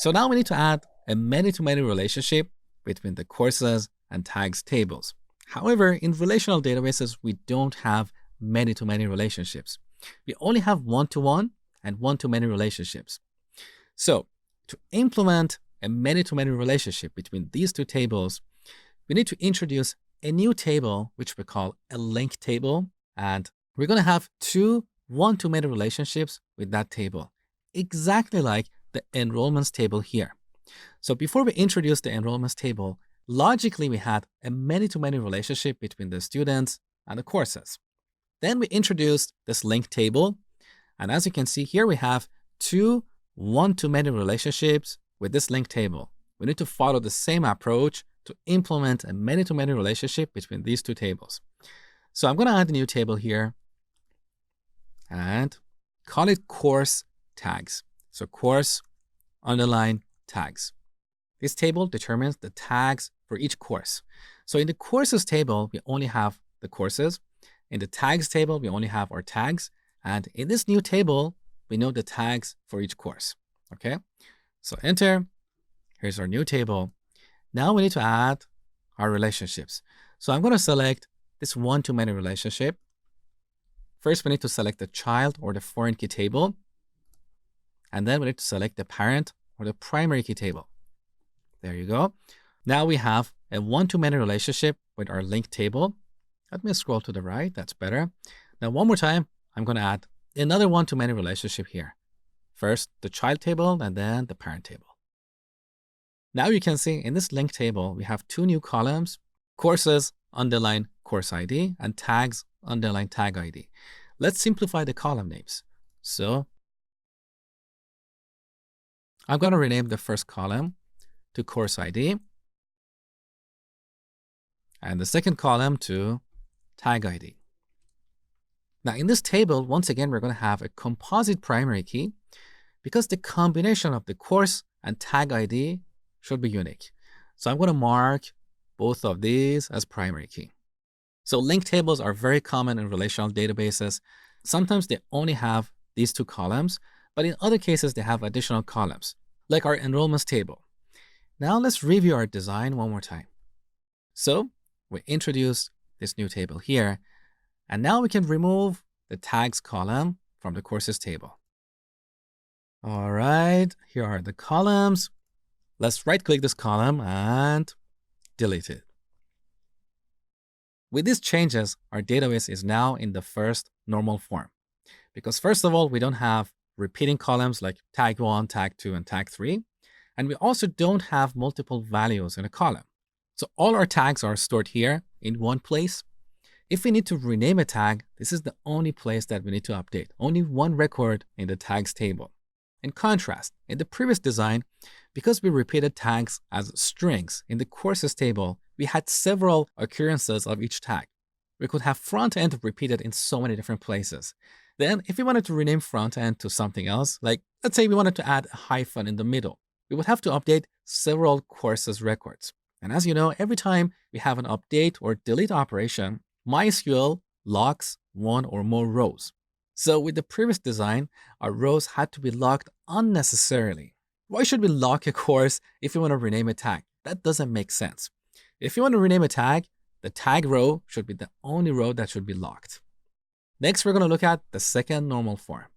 So now we need to add a many-to-many relationship between the courses and tags tables. However, in relational databases, we don't have many-to-many relationships. We only have one-to-one and one-to-many relationships. So to implement a many-to-many relationship between these two tables, we need to introduce a new table, which we call a link table. And we're going to have two one-to-many relationships with that table, exactly like the enrollments table here. So before we introduce the enrollments table, logically we had a many-to-many relationship between the students and the courses. Then we introduced this link table. And as you can see here, we have two one-to-many relationships with this link table. We need to follow the same approach to implement a many-to-many relationship between these two tables. So I'm going to add a new table here and call it course tags. So course underline tags. This table determines the tags for each course. So in the courses table, we only have the courses. In the tags table, we only have our tags. And in this new table, we know the tags for each course. Okay, so enter. Here's our new table. Now we need to add our relationships. So I'm going to select this one-to-many relationship. First, we need to select the child or the foreign key table. And then we need to select the parent or the primary key table. There you go. Now we have a one-to-many relationship with our link table. Let me scroll to the right. That's better. Now, one more time, I'm going to add another one-to-many relationship here. First, the child table, and then the parent table. Now you can see in this link table, we have two new columns, courses underline course ID and tags underline tag ID. Let's simplify the column names. So I'm going to rename the first column to course ID and the second column to tag ID. Now in this table, once again, we're going to have a composite primary key because the combination of the course and tag ID should be unique. So I'm going to mark both of these as primary key. So link tables are very common in relational databases. Sometimes they only have these two columns, but in other cases, they have additional columns, like our enrollments table. Now let's review our design one more time. So we introduced this new table here, and now we can remove the tags column from the courses table. All right, here are the columns. Let's right-click this column and delete it. With these changes, our database is now in the first normal form. Because first of all, we don't have repeating columns like tag 1, tag 2, and tag 3. And we also don't have multiple values in a column. So all our tags are stored here in one place. If we need to rename a tag, this is the only place that we need to update. Only one record in the tags table. In contrast, in the previous design, because we repeated tags as strings in the courses table, we had several occurrences of each tag. We could have front end repeated in so many different places. Then if we wanted to rename front end to something else, like let's say we wanted to add a hyphen in the middle, we would have to update several courses records. And as you know, every time we have an update or delete operation, MySQL locks one or more rows. So with the previous design, our rows had to be locked unnecessarily. Why should we lock a course if you want to rename a tag? That doesn't make sense. If you want to rename a tag, the tag row should be the only row that should be locked. Next, we're going to look at the second normal form.